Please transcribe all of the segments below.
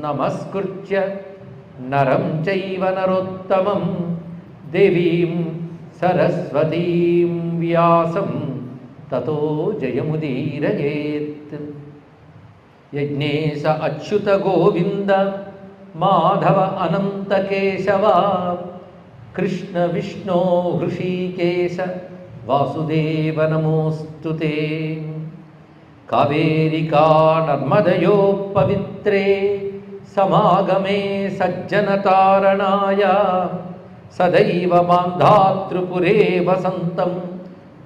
నమస్కృత్య నరం చైవ నరోత్తమం దేవీం సరస్వతీం వ్యాసం తతో జయముదీరయేత్. యజ్ఞేశ అచ్యుత గోవింద మాధవ అనంత కేశవ కృష్ణ విష్ణో హృషీకేశ వాసుదేవ నమోస్తుతే. కావేరికా నర్మదయో పవిత్రే సమాగమే సజ్జనతారణాయ సదైవ మాంధాతృపురే వసంతం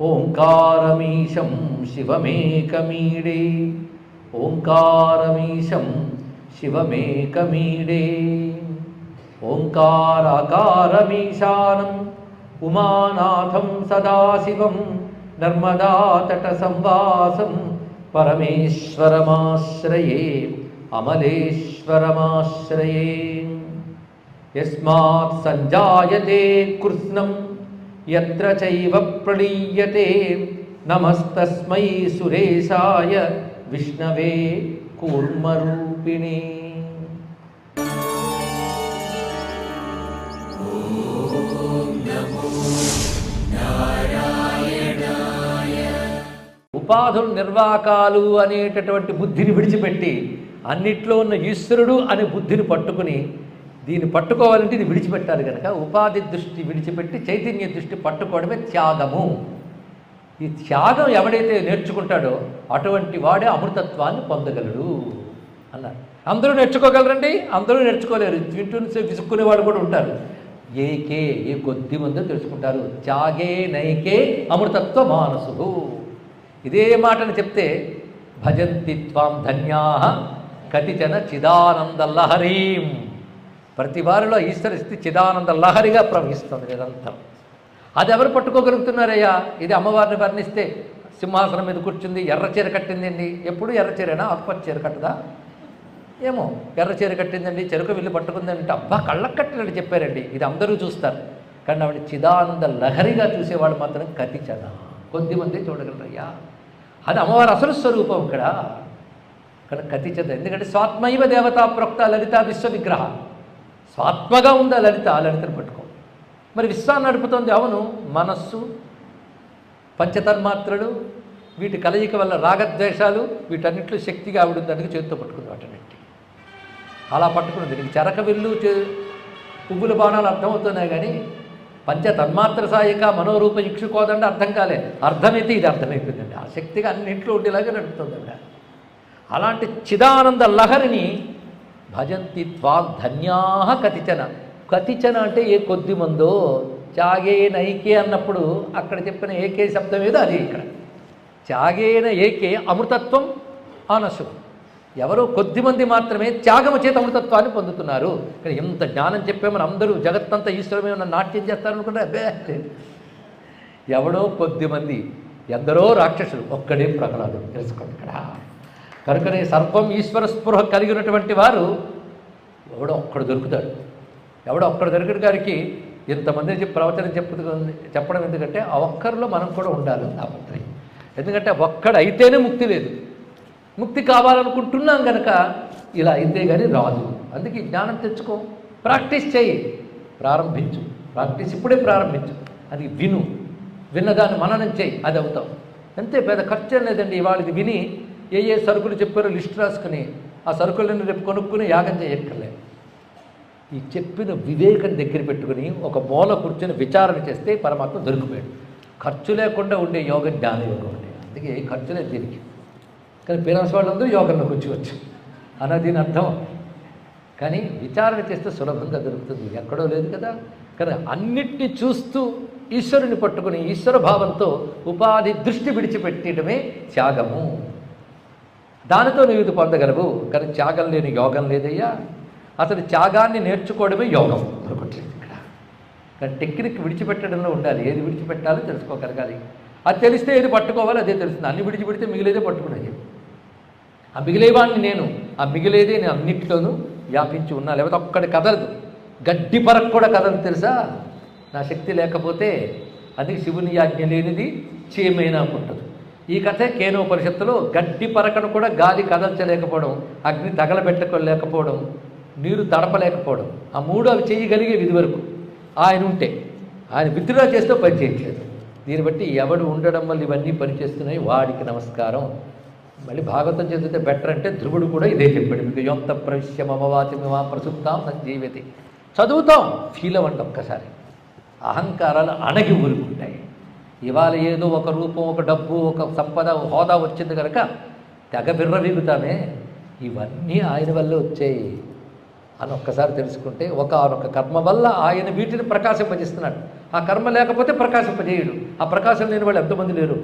ఓంకారమీశం శివమేకమీడే. ఓంకారమీశం శివమేకమీడే. ఓంకారాకారమీశానం ఉమానాథం సదాశివం నర్మదాతట సంవాసం పరమేశ్వరమాశ్రయే అమలేశ్వరమాశ్రయే. యస్మాత్ సంజాయతే కృష్ణం యత్ర చైవ ప్రళీయతే నమస్తస్మై సురేశాయ విష్ణవే కూర్మరూపిణే. ఉపాధులు నిర్వాకాలు అనేటటువంటి బుద్ధిని విడిచిపెట్టి అన్నిట్లో ఉన్న ఈశ్వరుడు అనే బుద్ధిని పట్టుకుని దీన్ని పట్టుకోవాలంటే ఇది విడిచిపెట్టాలి కనుక ఉపాధి దృష్టి విడిచిపెట్టి చైతన్య దృష్టి పట్టుకోవడమే త్యాగము. ఈ త్యాగం ఎవడైతే నేర్చుకుంటాడో అటువంటి వాడే అమృతత్వాన్ని పొందగలడు అన్నారు. అందరూ నేర్చుకోగలరండి? అందరూ నేర్చుకోలేరు. వింటూ విసుక్కునే వాళ్ళు కూడా ఉంటారు. ఏ కొద్ది మంది తెలుసుకుంటారు. త్యాగే నైకే అమృతత్వ మానసు. ఇదే మాటను చెప్తే భజంతి త్వాం ధన్యాః కతిచన చిదానంద లహరీం. ప్రతి వారిలో ఈశ్వర స్థితి చిదానంద లహరిగా ప్రవహిస్తుంది నిరంతరం. అది ఎవరు పట్టుకోగలుగుతున్నారయ్యా? ఇది అమ్మవారిని వర్ణిస్తే సింహాసనం మీద కూర్చుంది, ఎర్ర చీర కట్టిందండి. ఎప్పుడు ఎర్ర చీరేనా? ఆకుపచ్చ చీర కట్టదా? ఏమో ఎర్ర చీర కట్టిందండి, చెరుకు విల్లు పట్టుకుందంటే అబ్బా కళ్ళకు కట్టినట్టు చెప్పారండి. ఇది అందరూ చూస్తారు, కానీ ఆవిడ చిదానంద లహరిగా చూసేవాళ్ళు మాత్రం కతిచన కొద్దిమంది చూడగలరయ్యా. అది అమ్మవారి అసలు స్వరూపం ఇక్కడ కతిచద. ఎందుకంటే స్వాత్మైవ దేవతా ప్రోక్త లలిత విశ్వ విగ్రహ. స్వాత్మగా ఉందా లలిత, లలితను పట్టుకో. మరి విశ్వాన్ని నడుపుతోంది అవును, మనస్సు పంచతన్మాత్రలు వీటి కలయిక వల్ల రాగద్వేషాలు వీటన్నింటిలో శక్తిగా ఆవిడ దానికి చేతితో పట్టుకుంది. వాటన్నింటి అలా పట్టుకున్నది. నీకు చెరక విల్లు పువ్వుల బాణాలు అర్థమవుతున్నాయి, కానీ పంచతన్మాత్ర సాయిక మనోరూప ఇక్షుకోదండి అర్థం కాలే. అర్థమైతే ఇది అర్థమైపోయిందండి. ఆ శక్తిగా అన్నింటిలో ఉండేలాగా నడుపుతుంది ఆవిడ. అలాంటి చిదానంద లహరిని భజంతి త్వా ధన్యాః కతిచన. కతిచన అంటే ఏ కొద్ది మందో. త్యాగేన ఐకే అన్నప్పుడు అక్కడ చెప్పిన ఏకే శబ్దం ఏదో అది ఇక్కడ. త్యాగేన ఏకే అమృతత్వం ఆనసు. ఎవరో కొద్దిమంది మాత్రమే త్యాగము చేత అమృతత్వాన్ని పొందుతున్నారు. కానీ ఎంత జ్ఞానం చెప్పామని అందరూ జగత్తంతా ఈశ్వరమేమన్నా నాట్యం చేస్తారనుకుంటే అబ్బే ఎవడో కొద్దిమంది, ఎందరో రాక్షసులు, ఒక్కడే ప్రహ్లాదుడు. తెలుసుకోండి ఇక్కడ. కనుకనే సర్వం ఈశ్వర స్పృహ కలిగినటువంటి వారు ఎవడో ఒక్కడు దొరుకుతాడు. ఎవడో ఒక్కడు దొరికిన గారికి ఇంతమంది ప్రవచనం చెప్పడం ఎందుకంటే ఆ ఒక్కరిలో మనం కూడా ఉండాలి తాపత్రయం. ఎందుకంటే ఒక్కడైతేనే ముక్తి లేదు. ముక్తి కావాలనుకుంటున్నాం కనుక ఇలా అయితే కానీ రాదు. అందుకే జ్ఞానం తెచ్చుకో, ప్రాక్టీస్ చేయి, ప్రారంభించు. ప్రాక్టీస్ ఇప్పుడే ప్రారంభించు. అది విన్నదాన్ని మననం చేయి, అది అవుతాం. అంతే, పెద్ద ఖర్చు లేదండి. ఇవాళ ఇది విని ఏ సరుకులు చెప్పారో లిస్ట్ రాసుకుని ఆ సరుకులను రేపు కొనుక్కుని యాగం చేయక్కర్లే. ఈ చెప్పిన వివేకం దగ్గర పెట్టుకుని ఒక మూల కూర్చొని విచారణ చేస్తే పరమాత్మ దొరికిపోయాడు. ఖర్చు లేకుండా ఉండే యోగ జ్ఞాన యోగం ఉండే. అందుకే ఖర్చు లేదు దీనికి. కానీ పేరెంట్స్ వాళ్ళందరూ యోగంలో కూర్చోవచ్చు అన్నది దీని అర్థం. కానీ విచారణ చేస్తే సులభంగా దొరుకుతుంది, ఎక్కడో లేదు కదా. కానీ అన్నిటినీ చూస్తూ ఈశ్వరుని పట్టుకుని ఈశ్వర భావంతో ఉపాధి దృష్టి విడిచిపెట్టడమే త్యాగము. దానితో నువ్వు ఇది పొందగలవు. కానీ త్యాగం లేని యోగం లేదయ్యా. అసలు త్యాగాన్ని నేర్చుకోవడమే యోగం మరొకట్లేదు ఇక్కడ. కానీ టెక్నిక్ విడిచిపెట్టడంలో ఉండాలి. ఏది విడిచిపెట్టాలో తెలుసుకోగలగాలి. అది తెలిస్తే ఏది పట్టుకోవాలో అదే తెలుస్తుంది. అన్ని విడిచిపెడితే మిగిలేదే పట్టుకునేది. ఆ మిగిలేవాడిని నేను, ఆ మిగిలేదే నేను అన్నింటిలోనూ వ్యాపించి ఉన్నా. లేకపోతే ఒక్కడి కదలదు, గడ్డి పరకు కూడా కదలదు తెలుసా నా శక్తి లేకపోతే. అది శివుని ఆజ్ఞ లేనిది చేయమైనా పుట్టదు. ఈ కథే కేనోపనిషత్తులో గడ్డి పరకను కూడా గాలి కదల్చలేకపోవడం, అగ్ని తగలబెట్టుకోలేకపోవడం, నీరు తడపలేకపోవడం, ఆ మూడు అవి చేయగలిగేవి ఇది వరకు. ఆయన ఉంటే ఆయన విత్డ్రా చేస్తూ పని చేయట్లేదు. దీన్ని బట్టి ఎవడు ఉండడం వల్ల ఇవన్నీ పనిచేస్తున్నాయి, వాడికి నమస్కారం. మళ్ళీ భాగవతం చదివితే బెటర్ అంటే ధ్రువుడు కూడా ఇదే చెప్పాడు, మీకు యోక్త ప్రవిశ్య మమవాచి మా ప్రసుప్తాం సంజీవతి. చదువుతాం, ఫీల్ అవ్వండి ఒక్కసారి. అహంకారాలు అణగి ఊరుకుంటాయి. ఇవాళ ఏదో ఒక రూపం, ఒక డబ్బు, ఒక సంపద, హోదా వచ్చింది కనుక తెగ బిర్రవీగుతామే, ఇవన్నీ ఆయన వల్ల వచ్చాయి అని ఒక్కసారి తెలుసుకుంటే, ఒకనొక కర్మ వల్ల ఆయన వీటిని ప్రకాశింపజేస్తున్నాడు. ఆ కర్మ లేకపోతే ప్రకాశింపజేయడు. ఆ ప్రకాశం లేని వాళ్ళు ఎంతమంది లేరు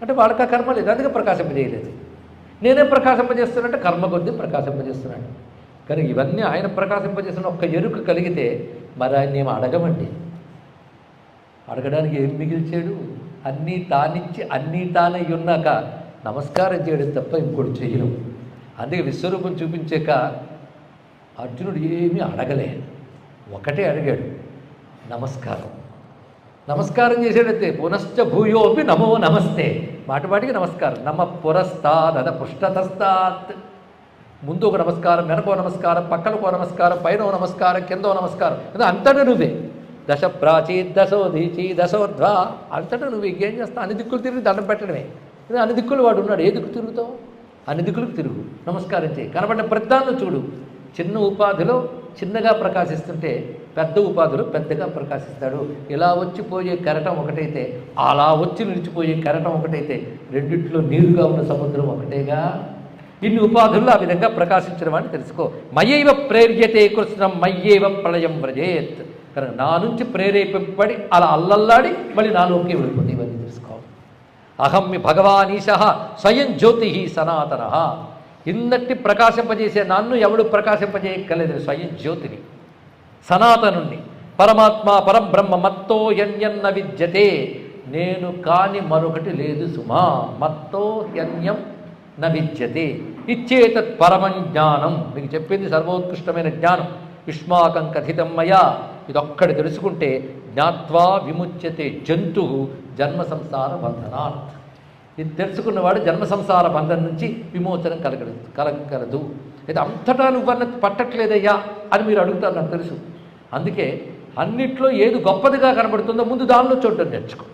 అంటే వాళ్ళకి ఆ కర్మ లేదు, అందుకే ప్రకాశింపజేయలేదు. నేనే ప్రకాశింపజేస్తున్నానంటే కర్మ కొద్దీ ప్రకాశింపజేస్తున్నాడు. కానీ ఇవన్నీ ఆయన ప్రకాశింపజేస్తున్న ఒక్క ఎరుక కలిగితే మరి ఆయన ఏమి అడగమండి. అడగడానికి ఏం మిగిల్చాడు? అన్నీ తానిచ్చి అన్నీ తానై ఉన్నాక నమస్కారం చేయడం తప్ప ఇంకోటి చేయడం. అందుకే విశ్వరూపం చూపించాక అర్జునుడు ఏమీ అడగలే, ఒకటే అడిగాడు, నమస్కారం. నమస్కారం చేసేటైతే పునశ్చ భూయోపి నమో నమస్తే, మాటికి నమస్కారం. నమ పురస్తాద్ అద పృష్ఠతస్తాత్, ముందు ఒక నమస్కారం, వెనకో నమస్కారం, పక్కనకో నమస్కారం, పైన నమస్కారం, కిందో నమస్కారం. అది అంతటా నువ్వే. దశ ప్రాచీ దశోధీచి దశోర్ధ్వ, అంతటా నువ్వు ఇంకేం చేస్తావు? అన్ని దిక్కులు తిరిగి దండం పెట్టడమే. అన్ని దిక్కులు వాడు ఉన్నాడు, ఏ దిక్కు తిరుగుతావు? అన్ని దిక్కులకు తిరుగు, నమస్కారం చేయి. కనబడిన ప్రతిదాన్ని చూడు. చిన్న ఉపాధిలో చిన్నగా ప్రకాశిస్తుంటే పెద్ద ఉపాధిలో పెద్దగా ప్రకాశిస్తాడు. ఇలా వచ్చిపోయే కెరటం ఒకటైతే, అలా వచ్చి నిలిచిపోయే కెరటం ఒకటైతే, రెండిట్లో నీరుగా ఉన్న సముద్రం ఒకటేగా. ఇన్ని ఉపాధుల్లో ఆ విధంగా ప్రకాశించడం అని తెలుసుకో. మయ్యైవ ప్రేర్యతే కృష్ణం మయ్యేవ ప్రళయం వ్రజేత్, కనుక నా నుంచి ప్రేరేపింపబడి అలా అల్లల్లాడి మళ్ళీ నాలోకి వెళ్ళిపోతే ఇవన్నీ తెలుసుకోవాలి. అహం మీ భగవానీశ స్వయం జ్యోతి సనాతన, ఇన్నట్టి ప్రకాశింపజేసే నన్ను ఎవడు ప్రకాశింపజేయక్కర్లేదు, స్వయం జ్యోతిని, సనాతనుణ్ణి, పరమాత్మ పరంబ్రహ్మ మత్తో యన్యన్న విద్యతే, నేను కాని మరొకటి లేదు సుమా, మత్తో యన్యం న విద్యతే, ఇచ్చేతత్ పరమం జ్ఞానం, మీకు చెప్పింది సర్వోత్కృష్టమైన జ్ఞానం, యుష్మాకం కథితం మయా, ఇదొక్కడి తెలుసుకుంటే జ్ఞాత్వా విముచ్యతే జంతు జన్మ సంసార బంధనాత్, ఇది తెలుసుకున్నవాడు జన్మ సంసార బంధం నుంచి విమోచనం కలగలదు. ఇది అంతటా నువ్వన్న పట్టట్లేదయ్యా అని మీరు అడుగుతారు, నాకు తెలుసు. అందుకే అన్నిట్లో ఏది గొప్పదిగా కనబడుతుందో ముందు దానిలో చూడడం నేర్చుకో,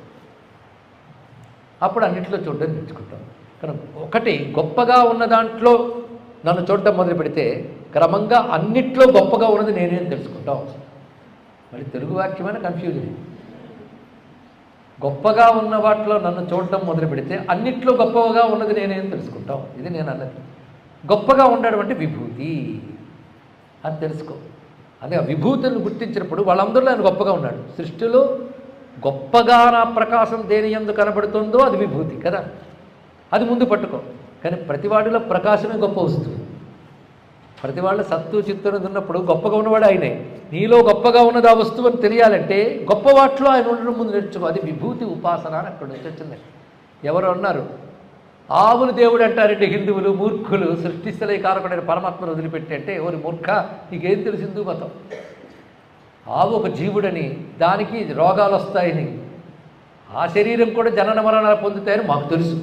అప్పుడు అన్నింటిలో చూడడం నేర్చుకుంటాం. కానీ ఒకటి గొప్పగా ఉన్న దాంట్లో నన్ను చూడటం మొదలు పెడితే క్రమంగా అన్నిట్లో గొప్పగా ఉన్నది నేనేం తెలుసుకుంటాం. మరి తెలుగు వాక్యమైన కన్ఫ్యూజన్. గొప్పగా ఉన్న వాటిలో నన్ను చూడటం మొదలు పెడితే అన్నిట్లో గొప్పగా ఉన్నది నేనేం తెలుసుకుంటాం. ఇది నేను అన్నది. గొప్పగా ఉండడం అంటే విభూతి అని తెలుసుకో. అదే ఆ విభూతులను గుర్తించినప్పుడు వాళ్ళందరిలో ఆయన గొప్పగా ఉన్నాడు. సృష్టిలో గొప్పగా నా ప్రకాశం దేని యందు కనబడుతుందో అది విభూతి కదా, అది ముందు పట్టుకో. కానీ ప్రతివాడిలో ప్రకాశమే గొప్ప వస్తువు. ప్రతి వాళ్ళ సత్తు చిత్తు ఉన్నప్పుడు గొప్పగా ఉన్నవాడు ఆయనే. నీలో గొప్పగా ఉన్నది ఆ వస్తువు అని తెలియాలంటే గొప్ప వాటిలో ఆయన ఉండడం ముందు నేర్చుకో. అది విభూతి ఉపాసన అని అక్కడ నుంచి వచ్చింది. ఎవరు అన్నారు ఆవులు దేవుడు అంటారంటే హిందువులు మూర్ఖులు, సృష్టిస్థలే కారకుడైన పరమాత్మను వదిలిపెట్టి అంటే ఎవరి మూర్ఖ, నీకేం తెలుసు హిందూ మతం? ఆవు ఒక జీవుడని, దానికి రోగాలు వస్తాయని, ఆ శరీరం కూడా జనన మరణాలు పొందుతాయని మాకు తెలుసు.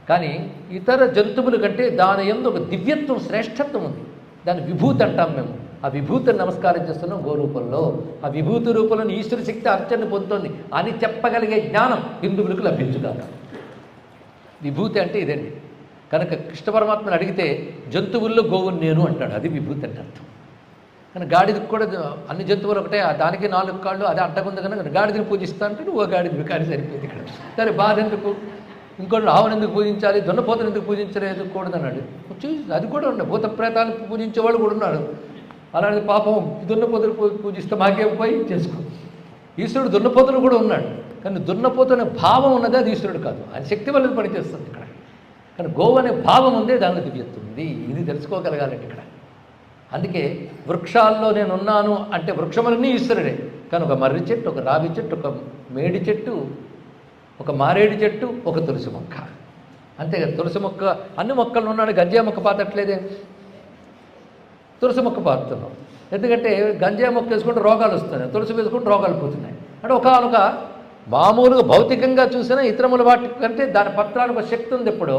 కానీ ఇతర జంతువుల కంటే దాని యందు ఒక దివ్యత్వం, శ్రేష్టత్వం ఉంది. దాన్ని విభూతి అంటాం మేము. ఆ విభూతిని నమస్కారం చేస్తున్నాం గోరూపంలో. ఆ విభూతి రూపంలో ఈశ్వర శక్తి అర్చన పొందుతోంది అని చెప్పగలిగే జ్ఞానం హిందువులకు లభించుగాక. విభూతి అంటే ఇదండి. కనుక కృష్ణ పరమాత్మను అడిగితే జంతువుల్లో గోవుని నేను అంటాడు, అది విభూతి అంటే అర్థం. కానీ గాడిదకు కూడా అన్ని జంతువులు ఒకటే, దానికి 4 కాళ్ళు, అది అడ్డగుంది కనుక గాడిదని పూజిస్తా అంటే నువ్వు గాడిది కానీ సరిపోయింది ఇక్కడ. సరే బాధ ఎందుకు? ఇంకోటి ఆవును ఎందుకు పూజించాలి, దున్నపోతను ఎందుకు పూజించలేదు కూడదన్నాడు. అది కూడా ఉండే భూత ప్రేతాలను పూజించేవాళ్ళు కూడా ఉన్నారు. అలాంటి పాపం దున్నపోతను పూజిస్తే మాకేం పోయి చేసుకో. ఈశ్వరుడు దున్నపోతను కూడా ఉన్నాడు. కానీ దున్నపోతనే భావం ఉన్నది, అది ఈశ్వరుడు కాదు. అది శక్తి వల్ల పనిచేస్తుంది ఇక్కడ. కానీ గోవు అనే భావం ఉందే, దానిలో దివ్యత్వం ఉంది. ఇది తెలుసుకోగలగాలండి ఇక్కడ. అందుకే వృక్షాల్లో నేను ఉన్నాను అంటే వృక్షములన్నీ ఈశ్వరుడే. కానీ ఒక మర్రి చెట్టు, ఒక రావి చెట్టు, ఒక మేడి చెట్టు, ఒక మారేడు చెట్టు, ఒక తులసి మొక్క, అంతే కదా. తులసి మొక్క అన్ని మొక్కలు ఉన్నాడు, గంజాయి మొక్క పాతట్లేదే, తులసి మొక్క పారుతున్నాం. ఎందుకంటే గంజాయి మొక్క వేసుకుంటే రోగాలు వస్తున్నాయి, తులసి వేసుకుంటే రోగాలు పోతున్నాయి. అంటే ఒకనొక మామూలుగా భౌతికంగా చూసినా ఇతరముల వాటి కంటే దాని పత్రానికి ఒక శక్తి ఉంది. ఎప్పుడో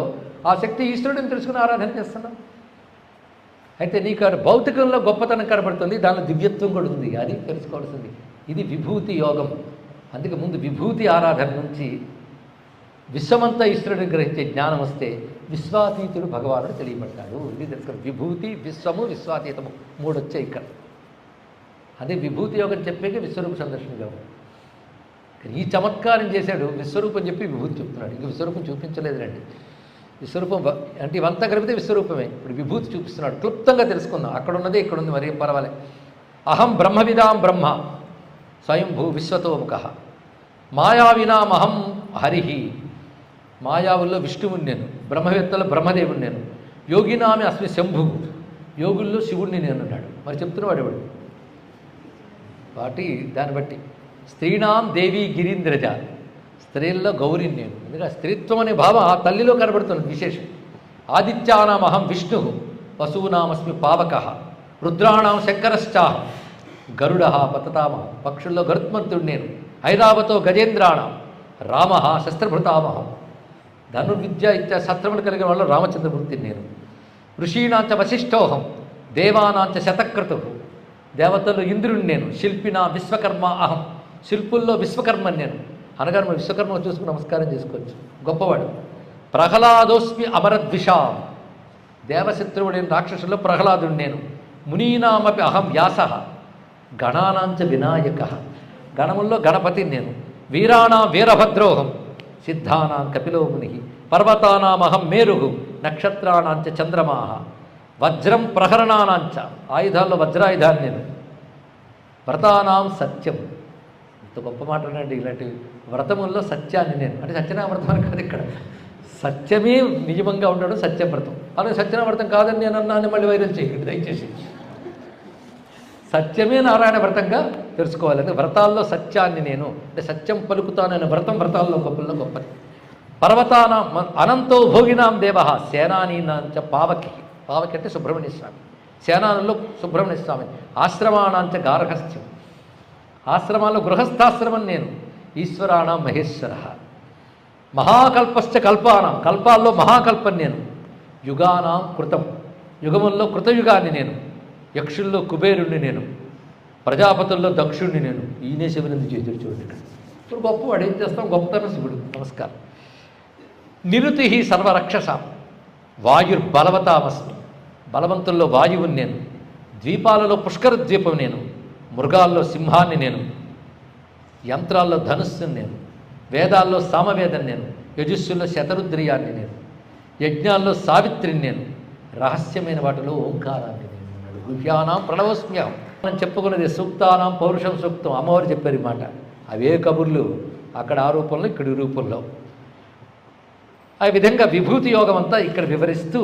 ఆ శక్తి ఈశ్వరుడిని తెలుసుకుని ఆరాధన చేస్తున్నాం. అయితే నీకు అక్కడ భౌతికంలో గొప్పతనం కనబడుతుంది, దానిలో దివ్యత్వం కూడా ఉంది, అది తెలుసుకోవాల్సింది. ఇది విభూతి యోగం. అందుకే ముందు విభూతి ఆరాధన నుంచి విశ్వమంతా ఈశ్వరుడిని గ్రహించే జ్ఞానం వస్తే విశ్వాతీతుడు భగవానుడు తెలియబడతాడు. ఇది తెలుసుకోండి. విభూతి, విశ్వము, విశ్వాతీతము 3 వచ్చాయి ఇక్కడ. అదే విభూతి యోగం చెప్పేకి విశ్వరూప సందర్శన యోగం. ఈ చమత్కారం చేశాడు, విశ్వరూపం చెప్పి విభూతి చెప్తున్నాడు. ఇంక విశ్వరూపం చూపించలేదురండి. విశ్వరూపం అంటే ఇవంతా కలిపితే విశ్వరూపమే. ఇప్పుడు విభూతి చూపిస్తున్నాడు. క్లుప్తంగా తెలుసుకుందాం. అక్కడ ఉన్నదే ఇక్కడ ఉంది, మరేం పర్వాలే. అహం బ్రహ్మవిదాం బ్రహ్మ స్వయంభూ విశ్వతోముఖ మాయావినామహం హరిహి. మాయావుల్లో విష్ణువుని నేను, బ్రహ్మవేత్తలో బ్రహ్మదేవుని నేను, యోగినామి అస్మి శంభువు, యోగుల్లో శివుణ్ణి నేను అన్నాడు. మరి చెప్తున్నవాడు ఎవడు? వాటి దాన్ని బట్టి స్త్రీణాం దేవి గిరీంద్రజ, స్త్రీల్లో గౌరిని నేను. ఎందుకంటే స్త్రీత్వం అనే భావం ఆ తల్లిలో కనబడుతున్నది విశేషం. ఆదిత్యానామహం విష్ణు వసూనామస్మి పావక రుద్రాణం శంకరశ్చాహం గరుడ పతతామహం, పక్షుల్లో గరుత్మంతుడు నేను, ఐరావతో గజేంద్రాణం రామ శస్త్రభృతామహం, ధనుర్విద్య ఇత్యా శస్త్రములు కలిగిన వాళ్ళు రామచంద్రమూర్తిని నేను, ఋషీణాంచ వశిష్ఠోహం దేవానాంచ శతక్రతు, దేవతలు ఇంద్రుడిని నేను, శిల్పినా విశ్వకర్మ అహం, శిల్పుల్లో విశ్వకర్మని నేను. అనగానే మనం విశ్వకర్మ చూసుకుని నమస్కారం చేసుకోవచ్చు, గొప్పవాడు. ప్రహ్లాదోస్మి అమరద్విషాం, దేవశత్రువుడైన రాక్షసుల్లో ప్రహ్లాదుడు నేను, మునీనామపి అహం వ్యాస గణానాంచ వినాయక, గణముల్లో గణపతిని నేను, వీరాణా వీరభద్రోహం సిద్ధానాం కపిలో ముని, పర్వతానామహం మేరుగు నక్షత్రాణాంచ చంద్రమాహ, వజ్రం ప్రహరణానాంచ, ఆయుధాల్లో వజ్రాయుధాన్ని నేను, వ్రతానాం సత్యం. ఇంత గొప్ప మాట అండి. ఇలాంటి వ్రతముల్లో సత్యాన్ని నేను, అంటే సత్యనావ్రతం అని కాదు ఇక్కడ, సత్యమే నిజంగా ఉండడం సత్యవ్రతం. అలాగే సత్యనావ్రతం కాదని నేను అన్నాన్ని మళ్ళీ వైరల్ చేయకండి దయచేసి. సత్యమే నారాయణ వ్రతంగా తెలుసుకోవాలి. అంటే వ్రతాల్లో సత్యాన్ని నేను, అంటే సత్యం పలుకుతాననే వ్రతం వ్రతాల్లో గొప్పల్లో గొప్పది. పర్వతానాం అనంతో భోగినాం దేవ సేనానీనాంచ పావకి, పావకి అంటే సుబ్రహ్మణ్య స్వామి, సేనానుల్లో సుబ్రహ్మణ్య స్వామి, ఆశ్రమానాంచ గార్హస్థ్యం, ఆశ్రమాల్లో గృహస్థాశ్రమం నేను, ఈశ్వరాణం మహేశ్వర, మహాకల్పశ్చ కల్పానాం, కల్పాల్లో మహాకల్పం నేను, యుగానాం కృతం, యుగముల్లో కృతయుగాన్ని నేను, యక్షుల్లో కుబేరుణ్ణి నేను, ప్రజాపతుల్లో దక్షుణ్ణి నేను. ఈయనే శివుని చేతుడు చూడండి ఇక్కడ. ఇప్పుడు గొప్పవాడు ఏం చేస్తాం, గొప్పతనం శివుడు. నమస్కారం. నిరుతి సర్వరక్షసాం వాయుర్బలవతామస్మి, బలవంతుల్లో వాయువుని నేను, ద్వీపాలలో పుష్కర ద్వీపం నేను, మృగాల్లో సింహాన్ని నేను, యంత్రాల్లో ధనుస్సుని నేను, వేదాల్లో సామవేదం నేను, యజుస్సుల్లో శతరుద్రియాన్ని నేను, యజ్ఞాల్లో సావిత్రిని నేను, రహస్యమైన వాటిలో ఓంకారాన్ని నేను, గుహ్యానాం ప్రణవస్మ్యం. మనం చెప్పుకున్నది సూక్తానాం పౌరుషం సూక్తం, అమ్మవారు చెప్పారు ఈ మాట. అవే కబుర్లు అక్కడ ఆ రూపంలో ఇక్కడ ఈ రూపంలో. ఆ విధంగా విభూతి యోగం అంతా ఇక్కడ వివరిస్తూ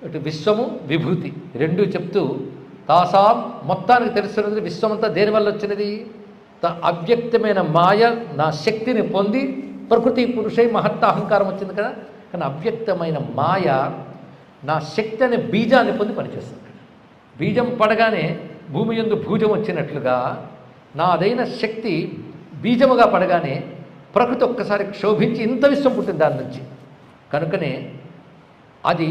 ఇటు విశ్వము విభూతి రెండూ చెప్తూ తాసాం మొత్తానికి తెలుస్తున్నది. విశ్వమంతా దేనివల్ల వచ్చినది? అవ్యక్తమైన మాయ నా శక్తిని పొంది ప్రకృతి పురుషై మహత్త అహంకారం వచ్చింది కదా. కానీ అవ్యక్తమైన మాయ నా శక్తి అనే బీజాన్ని పొంది పనిచేస్తుంది. బీజం పడగానే భూమి యందు భూజం వచ్చినట్లుగా నాదైన శక్తి బీజముగా పడగానే ప్రకృతి ఒక్కసారి క్షోభించి ఇంత విశ్వం పుట్టింది దాని నుంచి. కనుకనే అది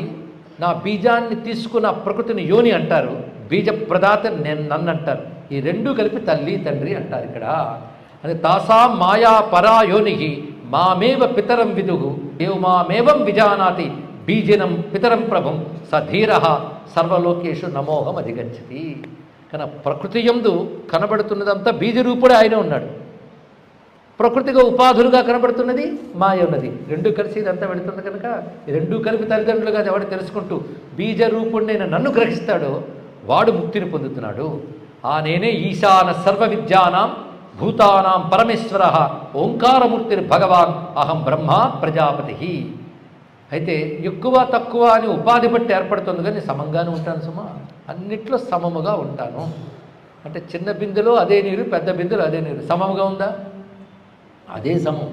నా బీజాన్ని తీసుకున్న ప్రకృతిని యోని అంటారు, బీజ ప్రదాత నన్ను అంటారు. ఈ రెండూ కలిపి తల్లి తండ్రి అంటారు ఇక్కడ. అది తాసాం మాయా పరా యోనికి మామేవ పితరం విదుగు దేవు మామేవం విజానాతి బీజనం పితరం ప్రభుం సధీర సర్వలోకేషు నమోహం అధిగచ్చతి. కానీ ప్రకృతి యందు కనబడుతున్నదంతా బీజరూపుడే ఆయన ఉన్నాడు. ప్రకృతిగా ఉపాధులుగా కనబడుతున్నది మాయ ఉన్నది. రెండు కలిసి ఇదంతా వెళుతుంది కనుక ఈ రెండూ కలిపి తల్లిదండ్రులుగా ఎవడు తెలుసుకుంటూ బీజరూపుణ్ణైన నన్ను గ్రహిస్తాడో వాడు ముక్తిని పొందుతున్నాడు. ఆ నేనే ఈశాన సర్వ విద్యానాం భూతానాం పరమేశ్వర ఓంకారమూర్తిని భగవాన్ అహం బ్రహ్మ ప్రజాపతి. అయితే ఎక్కువ తక్కువ అని ఉపాధి బట్టి ఏర్పడుతుంది, కానీ సమంగానే ఉంటాను సుమా, అన్నిట్లో సమముగా ఉంటాను. అంటే చిన్న బిందెలో అదే నీరు, పెద్ద బిందెలో అదే నీరు. సమముగా ఉందా? అదే సమం.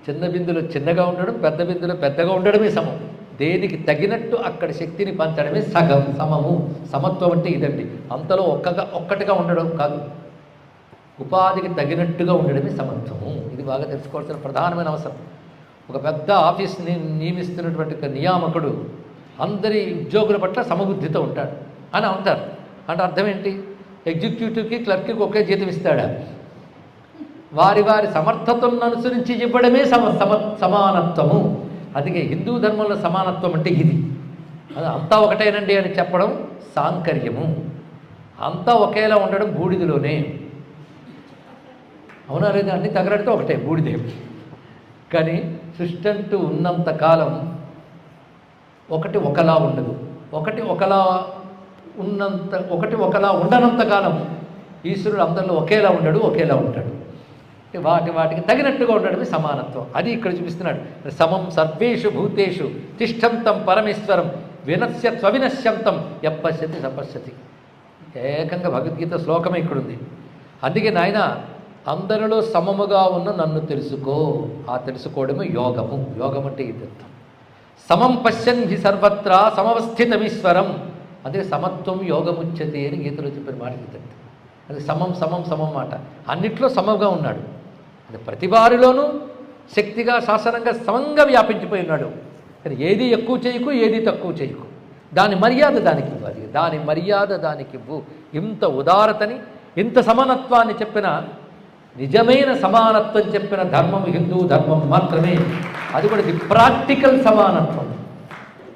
చిన్న బిందులో చిన్నగా ఉండడం, పెద్ద బిందులో పెద్దగా ఉండడమే సమం. దేనికి తగినట్టు అక్కడ శక్తిని పంచడమే సగం సమము. సమత్వం అంటే ఇదండి. అంతలో ఒక్కటిగా ఉండడం కాదు, ఉపాధికి తగినట్టుగా ఉండడమే సమత్వము. ఇది బాగా తెలుసుకోవాల్సిన ప్రధానమైన అవసరం. ఒక పెద్ద ఆఫీస్ని నియమిస్తున్నటువంటి నియామకుడు అందరి ఉద్యోగుల పట్ల సమబుద్ధితో ఉంటాడు అని అంటారు. అంటే అర్థం ఏంటి? ఎగ్జిక్యూటివ్కి క్లర్క్కి ఒకే జీతం ఇస్తాడా? వారి వారి సమర్థతను అనుసరించి ఇవ్వడమే సమానత్వము. అందుకే హిందూ ధర్మంలో సమానత్వం అంటే ఇది. అది అంతా ఒకటేనండి అని చెప్పడం సాంకర్యము. అంతా ఒకేలా ఉండడం బూడిదలోనే. అవునా లేదా? అన్ని తగలడితే ఒకటే బూడిదే. కానీ సృష్టి అంటూ ఉన్నంతకాలం ఒకటి ఒకలా ఉండదు. ఒకటి ఒకలా ఉండనంతకాలం ఈశ్వరుడు అందరిలో ఒకేలా ఉండడు, ఒకేలా ఉంటాడు. వాటికి తగినట్టుగా ఉండడమే సమానత్వం. అది ఇక్కడ చూపిస్తున్నాడు. సమం సర్వేషు భూతేషు తిష్టంతం పరమేశ్వరం వినశ్య స్వవినశ్యంతం యప్పశ్యతి సపశ్యతి. ఏకంగా భగవద్గీత శ్లోకమే ఇక్కడుంది. అందుకే నాయన అందరిలో సమముగా ఉన్న నన్ను తెలుసుకో. ఆ తెలుసుకోవడమే యోగము. యోగం అంటే ఇది అర్థం. సమం పశ్యన్ హి సర్వత్రా సమవస్థితమీశ్వరం. అదే సమత్వం యోగముచ్యతే అని గీతలో చెప్పిన మాట ఇది. అది సమం సమం సమం మాట. అన్నిట్లో సమముగా ఉన్నాడు. అది ప్రతి వారిలోనూ శక్తిగా శాసనంగా సమంగా వ్యాపించిపోయి ఉన్నాడు. కానీ ఏది ఎక్కువ చేయకు, ఏది తక్కువ చేయకు. దాని మర్యాద దానికి ఇవ్వాలి. దాని మర్యాద దానికి ఇవ్వు. ఇంత ఉదారతని, ఇంత సమానత్వాన్ని చెప్పిన, నిజమైన సమానత్వం చెప్పిన ధర్మం హిందూ ధర్మం మాత్రమే. అది కూడా ఇది ప్రాక్టికల్ సమానత్వం,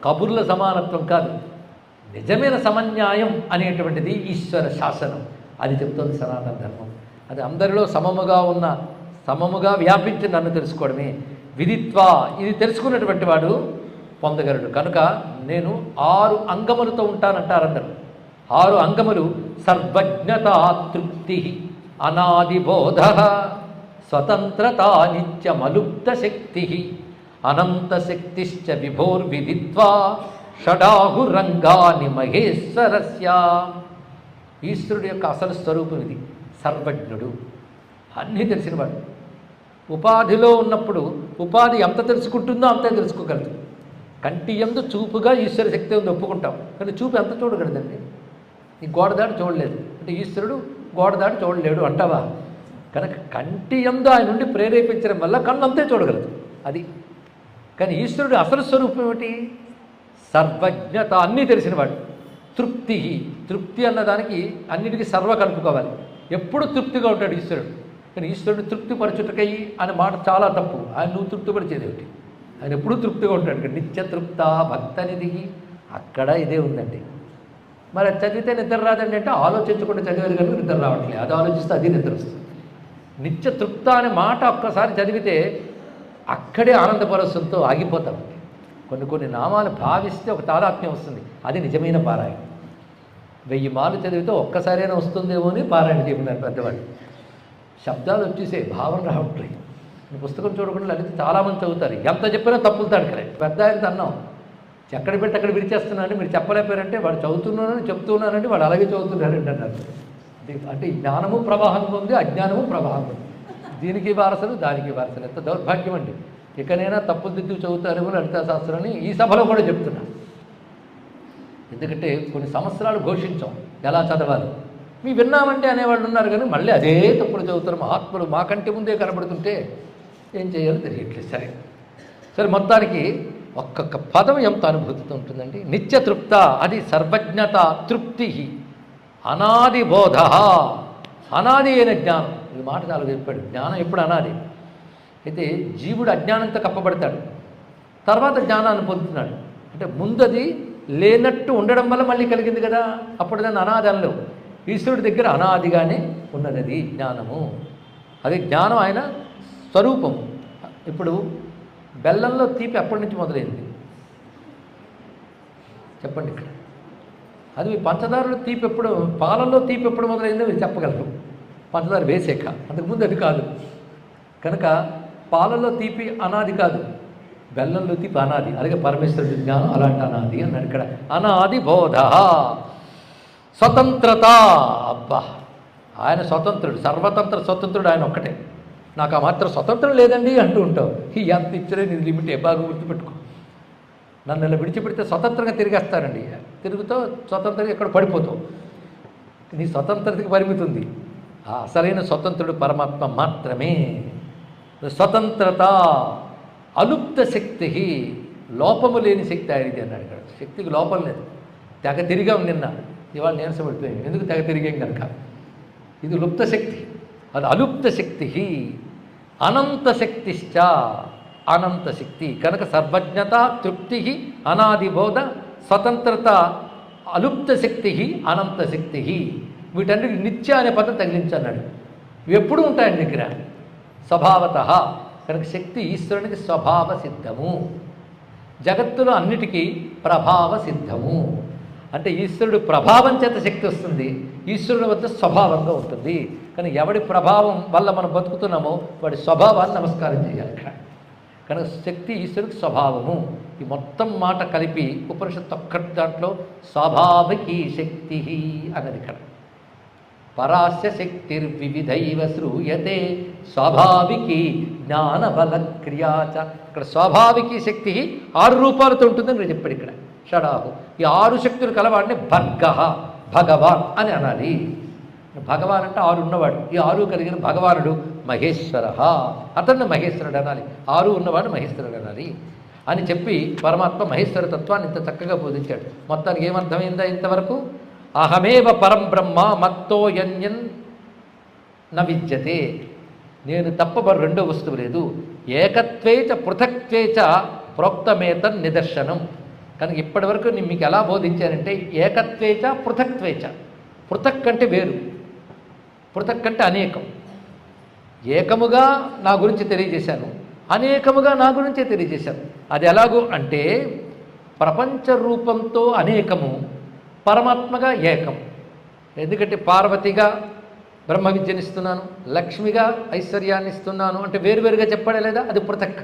కబుర్ల సమానత్వం కాదు. నిజమైన సమన్యాయం అనేటువంటిది ఈశ్వర శాసనం. అది చెప్తుంది సనాతన ధర్మం. అది అందరిలో సమముగా వ్యాపించి నన్ను తెలుసుకోవడమే. విదిత్వా, ఇది తెలుసుకున్నటువంటి వాడు పొందగలడు. కనుక నేను 6 అంగములతో ఉంటానంటారు అందరూ. 6 అంగములు: సర్వజ్ఞత, తృప్తి, అనాదిబోధ, స్వతంత్రత, నిత్యమలుప్త శక్తి, అనంతశక్తిశ్చ విభోర్విదిత్వా షడాహురంగాని మహేశ్వరస్య. ఈశ్వరుడు యొక్క అసలు స్వరూపం ఇది. సర్వజ్ఞుడు, అన్నీ తెలిసినవాడు. ఉపాధిలో ఉన్నప్పుడు ఉపాధి ఎంత తెలుసుకుంటుందో అంతే తెలుసుకోగలదు. కంటి యందు చూపుగా ఈశ్వర శక్తి ఉంది, ఒప్పుకుంటాం. కానీ చూపు ఎంత చూడగలదండి? ఈ గోడ దాటి చూడలేదు అంటే ఈశ్వరుడు గోడ దాటి చూడలేడు అంటావా? కనుక కంటి యందు ఆయన నుండి ప్రేరేపించడం వల్ల కన్ను అంతే చూడగలదు. అది. కానీ ఈశ్వరుడు అసలు స్వరూపం ఏమిటి? సర్వజ్ఞత, అన్నీ తెలిసినవాడు. తృప్తి అన్నదానికి అన్నిటికీ సర్వ కలుపుకోవాలి. ఎప్పుడు తృప్తిగా ఉంటాడు ఈశ్వరుడు. కానీ ఈశ్వరుడు తృప్తిపరచుటకై అనే మాట చాలా తప్పు. ఆయన నువ్వు తృప్తిపరిచేది ఏమిటి? ఆయన ఎప్పుడూ తృప్తిగా ఉంటాడు. నిత్యతృప్త భక్తనిధి, అక్కడ ఇదే ఉందండి. మరి అది చదివితే నిద్ర రాదండి అంటే ఆలోచించకుండా చదివేది కనుక నిద్ర రావట్లేదు. అది ఆలోచిస్తే అది నిద్ర వస్తుంది. నిత్యతృప్త అనే మాట ఒక్కసారి చదివితే అక్కడే ఆనందపరస్యంతో ఆగిపోతాం. కొన్ని నామాలు భావిస్తే ఒక తాదాత్మ్యం వస్తుంది. అది నిజమైన పారాయణ. 1000 మార్లు చదివితే ఒక్కసారైనా వస్తుందేమో అని పారాయణ చెప్పినారు పెద్దవాళ్ళు. శబ్దాలు వచ్చేసే, భావన రావట్లేదు. పుస్తకం చూడకుండా లలిత చాలామంది చదువుతారు. ఎంత చెప్పినా తప్పులు తడకలే. పెద్ద ఆయనతో అన్నాం, ఎక్కడ పెట్టి అక్కడ విడిచేస్తున్నానని మీరు చెప్పలేపారంటే వాడు చదువుతున్నానని చెప్తున్నానంటే వాడు అలాగే చదువుతున్నారండి అన్నారు. అంటే జ్ఞానము ప్రవాహంగా ఉంది, అజ్ఞానము ప్రవాహంగా ఉంది. దీనికి వారసలు, దానికి వారసలు. ఎంత దౌర్భాగ్యం అండి. ఇకనైనా తప్పులు దిద్దు చదువుతారేమో లలితా శాస్త్రాన్ని ఈ సభలో కూడా చెప్తున్నా. ఎందుకంటే కొన్ని సంవత్సరాలు ఘోషించాం ఎలా చదవాలి. మీ విన్నామంటే అనేవాళ్ళు ఉన్నారు, కానీ మళ్ళీ అదే తప్పులు చదువుతారు. మహాత్ములు మాకంటే ముందే కనబడుతుంటే ఏం చేయాలో తెలియట్లేదు. సరే మొత్తానికి ఒక్కొక్క పదం ఎంత అనుభూతితో ఉంటుందండి. నిత్యతృప్త, అది సర్వజ్ఞత. తృప్తి, అనాది బోధ, అనాది అయిన జ్ఞానం. ఈ మాట చాలా చెప్పాడు. జ్ఞానం ఎప్పుడు అనాది. అయితే జీవుడు అజ్ఞానంతో కప్పబడతాడు, తర్వాత జ్ఞానాన్ని పొందుతున్నాడు. అంటే ముందది లేనట్టు ఉండడం వల్ల మళ్ళీ కలిగింది కదా. అప్పుడు దాన్ని అనాది అనలేవు. ఈశ్వరుడి దగ్గర అనాదిగానే ఉన్నది అది జ్ఞానము. అది జ్ఞానం ఆయన స్వరూపము. ఇప్పుడు బెల్లంలో తీపి ఎప్పటి నుంచి మొదలైంది చెప్పండి ఇక్కడ? అది పంచదారలో తీపి ఎప్పుడు, పాలల్లో తీపి ఎప్పుడు మొదలైందో మీరు చెప్పగలరు. పంచదార వేసాక, అంతకుముందు అది కాదు. కనుక పాలల్లో తీపి అనాది కాదు, బెల్లంలో తీపి అనాది. అలాగే పరమేశ్వరుడి జ్ఞానం అలాంటి అనాది అన్నాడు ఇక్కడ. అనాది బోధ, స్వతంత్రత. అబ్బా, ఆయన స్వతంత్రుడు, సర్వతంత్ర స్వతంత్రుడు ఆయన ఒక్కటే. నాకు ఆ మాత్రం స్వతంత్రం లేదండి అంటూ ఉంటావు. ఈ ఎంత ఇచ్చరే నీ లిమిట్ బాగా గుర్తుపెట్టుకో. నన్ను ఇలా విడిచిపెడితే స్వతంత్రంగా తిరిగేస్తారండి. తిరుగుతో స్వతంత్రంగా ఎక్కడ పడిపోతావు. నీ స్వతంత్రతకి పరిమితి ఉంది. ఆ అసలైన స్వతంత్రుడు పరమాత్మ మాత్రమే. స్వతంత్రత, అలుప్త శక్తి, లోపము లేని శక్తి ఆయనది అన్నాడు ఇక్కడ. శక్తికి లోపం లేదు. తెగ తిరిగాం నిన్న, ఇవాళ నీరసం పడిపోయాం. ఎందుకు తెగ తిరిగాం కనుక. ఇది లుప్త శక్తి, అది అలుప్త శక్తి. అనంత శక్తిశ్చ, అనంత శక్తి కనుక సర్వజ్ఞత, తృప్తి, అనాదిబోధ, స్వతంత్రత, అలుప్త శక్తి, అనంత శక్తి. వీటన్నిటి నిత్య అనే పదం తగిలించన్నాడు. ఇవి ఎప్పుడు ఉంటాయని దగ్గర స్వభావత. కనుక శక్తి ఈశ్వరునికి స్వభావ సిద్ధము, జగత్తులో అన్నిటికీ ప్రభావ సిద్ధము. అంటే ఈశ్వరుడు ప్రభావం చేత శక్తి వస్తుంది, ఈశ్వరుని వద్ద స్వభావంగా ఉంటుంది. కానీ ఎవడి ప్రభావం వల్ల మనం బతుకుతున్నామో వాడి స్వభావాన్ని నమస్కారం చేయాలి ఇక్కడ. కనుక శక్తి ఈశ్వరుడికి స్వభావము. ఈ మొత్తం మాట కలిపి ఉపనిషత్తు ఒక్కటి దాంట్లో స్వాభావికీ శక్తి అన్నది ఇక్కడ. పరాస్య శక్తిర్వివిధైవ శ్రూయతే స్వాభావికి జ్ఞానబల క్రియాచ. ఇక్కడ స్వాభావికి శక్తి 6 రూపాలతో ఉంటుందని నేను చెప్పాడు ఇక్కడ. షడాహు, ఈ 6 శక్తులు కలవాడిని భర్గః, భగవాన్ అని అనాలి. భగవాన్ అంటే 6 ఉన్నవాడు. ఈ 6 కలిగిన భగవానుడు మహేశ్వర, అతన్ని మహేశ్వరుడు అనాలి. 6 ఉన్నవాడు మహేశ్వరుడు అనాలి అని చెప్పి పరమాత్మ మహేశ్వర తత్వాన్ని ఇంత చక్కగా బోధించాడు. మొత్తానికి ఏమర్థమైందా ఇంతవరకు? అహమేవ పరం బ్రహ్మ మత్తో యన్యన్ న విద్యతే. నేను తప్ప రెండో వస్తువు లేదు. ఏకత్వేచ పృథక్త్వేచ ప్రోక్తమేతన్ నిదర్శనం. కనుక ఇప్పటి వరకు నేను మీకు ఎలా బోధించానంటే ఏకత్వేచ పృథక్త్వేచ. పృథక్ అంటే వేరు, పృథక్ అంటే అనేకం. ఏకముగా నా గురించి తెలియజేశాను, అనేకముగా నా గురించే తెలియజేశాను. అది ఎలాగో అంటే ప్రపంచ రూపంతో అనేకము, పరమాత్మగా ఏకం. ఎందుకంటే పార్వతిగా బ్రహ్మ విద్యనిస్తున్నాను, లక్ష్మిగా ఐశ్వర్యాన్ని ఇస్తున్నాను అంటే వేరువేరుగా చెప్పాడే లేదా, అది పృథక్.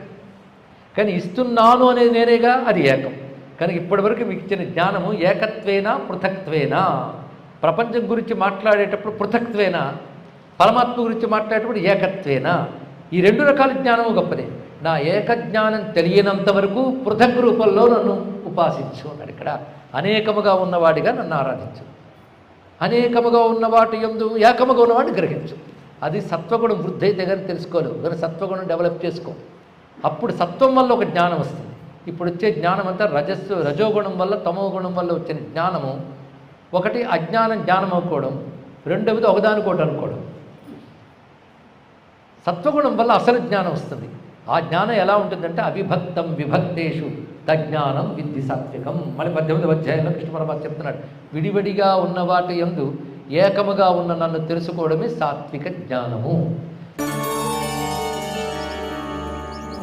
కానీ ఇస్తున్నాను అనేది నేనేగా, అది ఏకం. కనుక ఇప్పటివరకు మీకు ఇచ్చిన జ్ఞానము ఏకత్వేనా పృథక్త్వేనా. ప్రపంచం గురించి మాట్లాడేటప్పుడు పృథక్త్వేనా, పరమాత్మ గురించి మాట్లాడేటప్పుడు ఏకత్వేనా. ఈ 2 రకాల జ్ఞానము గొప్పదే. నా ఏకజ్ఞానం తెలియనంత వరకు పృథక్ రూపంలో నన్ను ఉపాసించు అన్నాడు ఇక్కడ. అనేకముగా ఉన్నవాడిగా నన్ను ఆరాధించు, అనేకముగా ఉన్నవాటి యందు ఏకముగా ఉన్నవాడిని గ్రహించు. అది సత్వగుణం వృద్ధి అయితే కానీ తెలుసుకోలేవు. కానీ సత్వగుణం డెవలప్ చేసుకో, అప్పుడు సత్వం వల్ల ఒక జ్ఞానం వస్తుంది. ఇప్పుడు వచ్చే జ్ఞానం అంతా రజోగుణం వల్ల, తమో గుణం వల్ల వచ్చిన జ్ఞానము. ఒకటి అజ్ఞానం జ్ఞానం అనుకోవడం, రెండవది ఒకదానికోటి అనుకోవడం. సత్వగుణం వల్ల అసలు జ్ఞానం వస్తుంది. ఆ జ్ఞానం ఎలా ఉంటుందంటే అవిభక్తం విభక్తేషు తజ్ఞానం విద్ధి సాత్వికం. మళ్ళీ 18వ అధ్యాయంలో కృష్ణ పరమాత్మ చెప్తున్నాడు, విడివిడిగా ఉన్న వాటి యందు ఏకముగా ఉన్న నన్ను తెలుసుకోవడమే సాత్విక జ్ఞానము.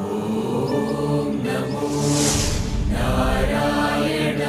ఓం నమో నారాయణ.